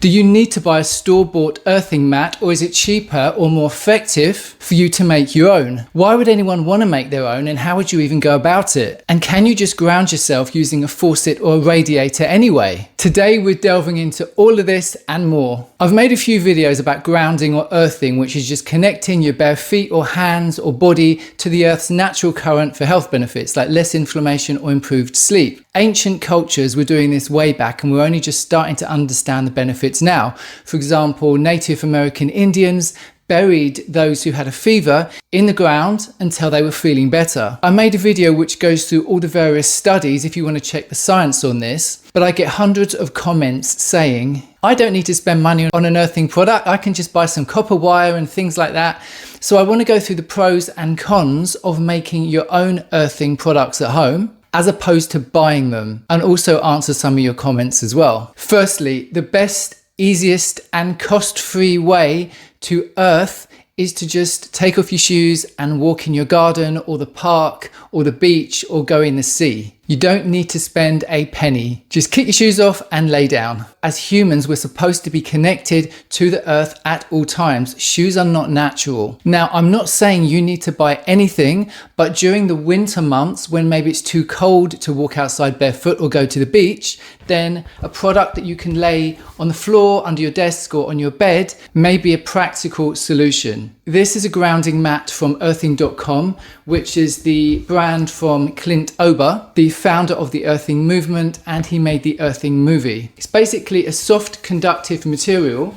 Do you need to buy a store-bought earthing mat, or is it cheaper or more effective for you to make your own? Why would anyone want to make their own, and how would you even go about it? And can you just ground yourself using a faucet or a radiator anyway? Today we're delving into all of this and more. I've made a few videos about grounding or earthing, which is just connecting your bare feet or hands or body to the earth's natural current for health benefits like less inflammation or improved sleep. Ancient cultures were doing this way back, and we're only just starting to understand the benefits now. For example, Native American Indians buried those who had a fever in the ground until they were feeling better. I made a video which goes through all the various studies if you want to check the science on this, but I get hundreds of comments saying, I don't need to spend money on an earthing product, I can just buy some copper wire and things like that. So I want to go through the pros and cons of making your own earthing products at home, as opposed to buying them, and also answer some of your comments as well. Firstly, the best, easiest and cost-free way to earth is to just take off your shoes and walk in your garden or the park or the beach or go in the sea. You don't need to spend a penny. Just kick your shoes off and lay down. As humans, we're supposed to be connected to the earth at all times. Shoes are not natural. Now, I'm not saying you need to buy anything, but during the winter months when maybe it's too cold to walk outside barefoot or go to the beach, then a product that you can lay on the floor, under your desk or on your bed may be a practical solution. This is a grounding mat from earthing.com, which is the brand from Clint Ober, the founder of the earthing movement, and he made the earthing movie. It's basically a soft conductive material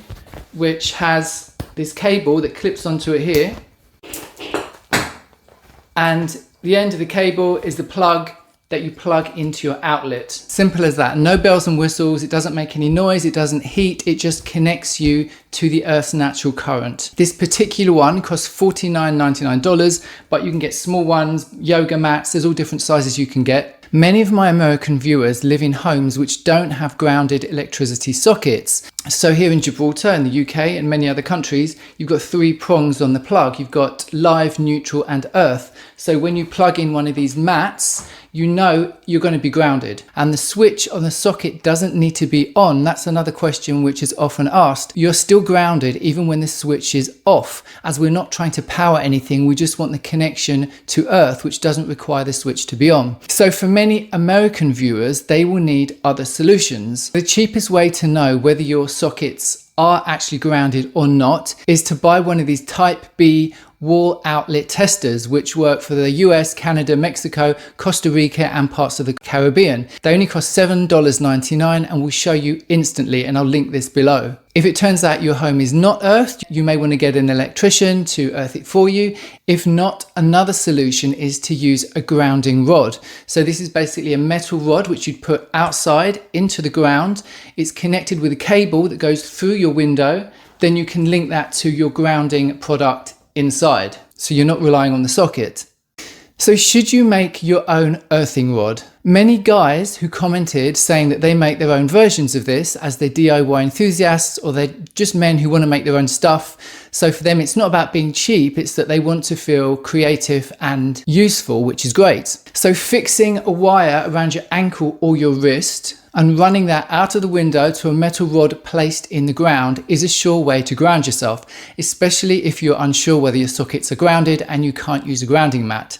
which has this cable that clips onto it here, and the end of the cable is the plug that you plug into your outlet. Simple as that. No bells and whistles. It doesn't make any noise. It doesn't heat. It just connects you to the earth's natural current. This particular one costs $49.99, but you can get small ones, yoga mats. There's all different sizes you can get. Many of my American viewers live in homes which don't have grounded electricity sockets. So here in Gibraltar, in the UK and many other countries, you've got 3 prongs on the plug. You've got live, neutral and earth. So when you plug in one of these mats, you know you're going to be grounded. And the switch on the socket doesn't need to be on. That's another question which is often asked. You're still grounded even when the switch is off, as we're not trying to power anything. We just want the connection to earth, which doesn't require the switch to be on. So for many American viewers, they will need other solutions. The cheapest way to know whether your sockets are actually grounded or not is to buy one of these Type B wall outlet testers, which work for the US, Canada, Mexico, Costa Rica and parts of the Caribbean. They only cost $7.99 and will show you instantly, and I'll link this below. If it turns out your home is not earthed, you may want to get an electrician to earth it for you. If not, another solution is to use a grounding rod. So this is basically a metal rod which you'd put outside into the ground. It's connected with a cable that goes through your window. Then you can link that to your grounding product inside, so you're not relying on the socket. So should you make your own earthing rod? Many guys who commented saying that they make their own versions of this, as they're DIY enthusiasts or they're just men who want to make their own stuff. So for them, it's not about being cheap, it's that they want to feel creative and useful, which is great. So fixing a wire around your ankle or your wrist and running that out of the window to a metal rod placed in the ground is a sure way to ground yourself, especially if you're unsure whether your sockets are grounded and you can't use a grounding mat.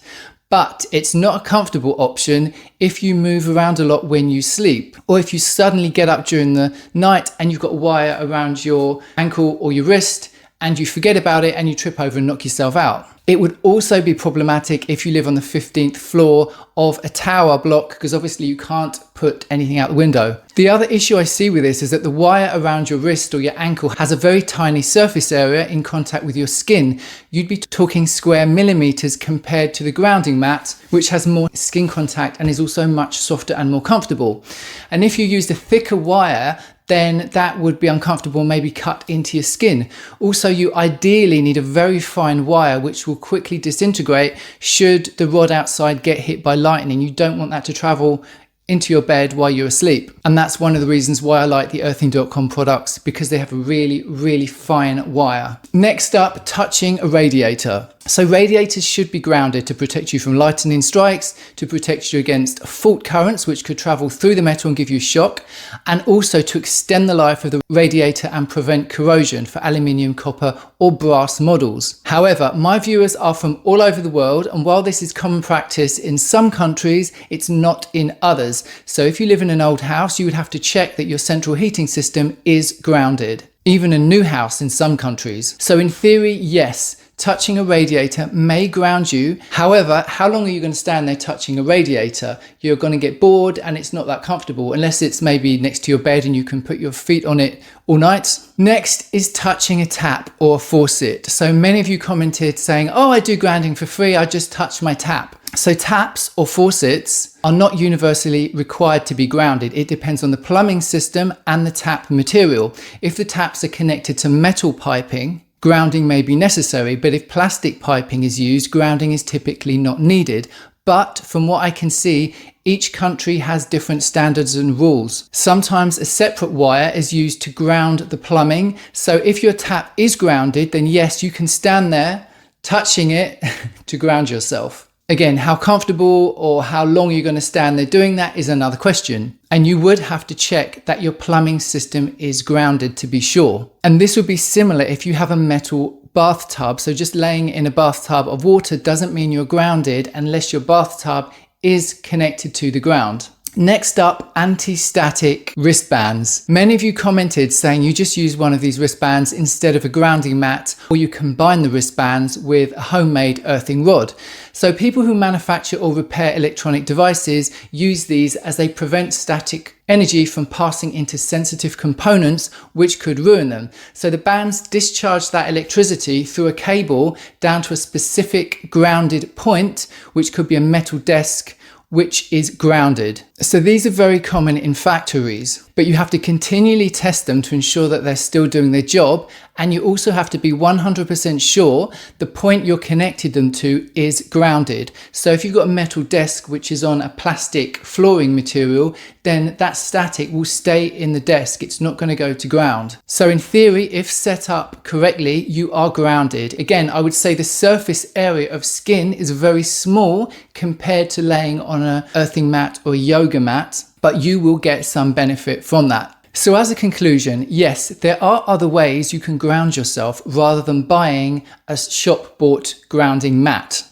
But it's not a comfortable option if you move around a lot when you sleep, or if you suddenly get up during the night and you've got a wire around your ankle or your wrist and you forget about it and you trip over and knock yourself out. It would also be problematic if you live on the 15th floor of a tower block, because obviously you can't put anything out the window. The other issue I see with this is that the wire around your wrist or your ankle has a very tiny surface area in contact with your skin. You'd be talking square millimeters compared to the grounding mat, which has more skin contact and is also much softer and more comfortable. And if you used a thicker wire, then that would be uncomfortable, maybe cut into your skin. Also, you ideally need a very fine wire which will quickly disintegrate should the rod outside get hit by lightning. You don't want that to travel into your bed while you're asleep. And that's one of the reasons why I like the earthing.com products, because they have a really, really fine wire. Next up, touching a radiator. So radiators should be grounded to protect you from lightning strikes, to protect you against fault currents which could travel through the metal and give you shock, and also to extend the life of the radiator and prevent corrosion for aluminium, copper or brass models. However, my viewers are from all over the world, and while this is common practice in some countries, it's not in others. So if you live in an old house, you would have to check that your central heating system is grounded. Even a new house in some countries. So in theory, yes, touching a radiator may ground you. However, how long are you going to stand there touching a radiator? You're going to get bored and it's not that comfortable unless it's maybe next to your bed and you can put your feet on it all night. Next is touching a tap or a faucet. So many of you commented saying, oh, I do grounding for free, I just touch my tap. So taps or faucets are not universally required to be grounded. It depends on the plumbing system and the tap material. If the taps are connected to metal piping, grounding may be necessary, but if plastic piping is used, grounding is typically not needed. But from what I can see, each country has different standards and rules. Sometimes a separate wire is used to ground the plumbing. So if your tap is grounded, then yes, you can stand there touching it to ground yourself. Again, how comfortable or how long you're going to stand there doing that is another question. And you would have to check that your plumbing system is grounded to be sure. And this would be similar if you have a metal bathtub. So just laying in a bathtub of water doesn't mean you're grounded unless your bathtub is connected to the ground. Next up, anti-static wristbands. Many of you commented saying you just use one of these wristbands instead of a grounding mat, or you combine the wristbands with a homemade earthing rod. So people who manufacture or repair electronic devices use these as they prevent static energy from passing into sensitive components which could ruin them. So the bands discharge that electricity through a cable down to a specific grounded point, which could be a metal desk, which is grounded. So these are very common in factories, but you have to continually test them to ensure that they're still doing their job. And you also have to be 100% sure the point you're connected them to is grounded. So if you've got a metal desk which is on a plastic flooring material, then that static will stay in the desk. It's not going to go to ground. So in theory, if set up correctly, you are grounded. Again, I would say the surface area of skin is very small compared to laying on an earthing mat or a yoga mat, but you will get some benefit from that. So as a conclusion, yes, there are other ways you can ground yourself rather than buying a shop-bought grounding mat.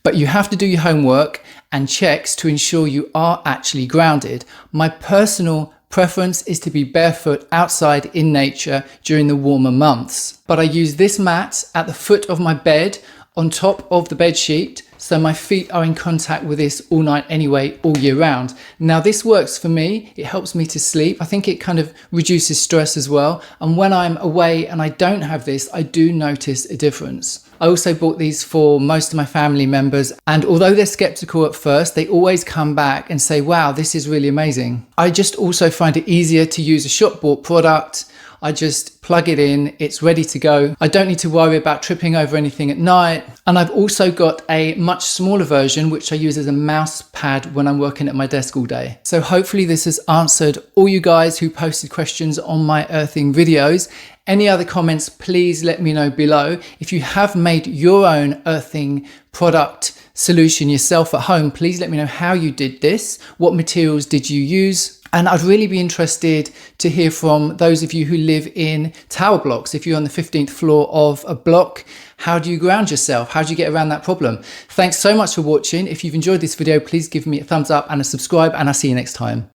But you have to do your homework and checks to ensure you are actually grounded. My personal preference is to be barefoot outside in nature during the warmer months. But I use this mat at the foot of my bed on top of the bed sheet, so my feet are in contact with this all night anyway, all year round. Now this works for me, it helps me to sleep. I think it kind of reduces stress as well. And when I'm away and I don't have this, I do notice a difference. I also bought these for most of my family members, and although they're skeptical at first, they always come back and say, wow, this is really amazing. I just also find it easier to use a shop-bought product. I just plug it in, it's ready to go. I don't need to worry about tripping over anything at night. And I've also got a much smaller version, which I use as a mouse pad when I'm working at my desk all day. So hopefully this has answered all you guys who posted questions on my earthing videos. Any other comments, please let me know below. If you have made your own earthing product solution yourself at home, please let me know how you did this. What materials did you use? And I'd really be interested to hear from those of you who live in tower blocks. If you're on the 15th floor of a block, how do you ground yourself? How do you get around that problem? Thanks so much for watching. If you've enjoyed this video, please give me a thumbs up and a subscribe, and I'll see you next time.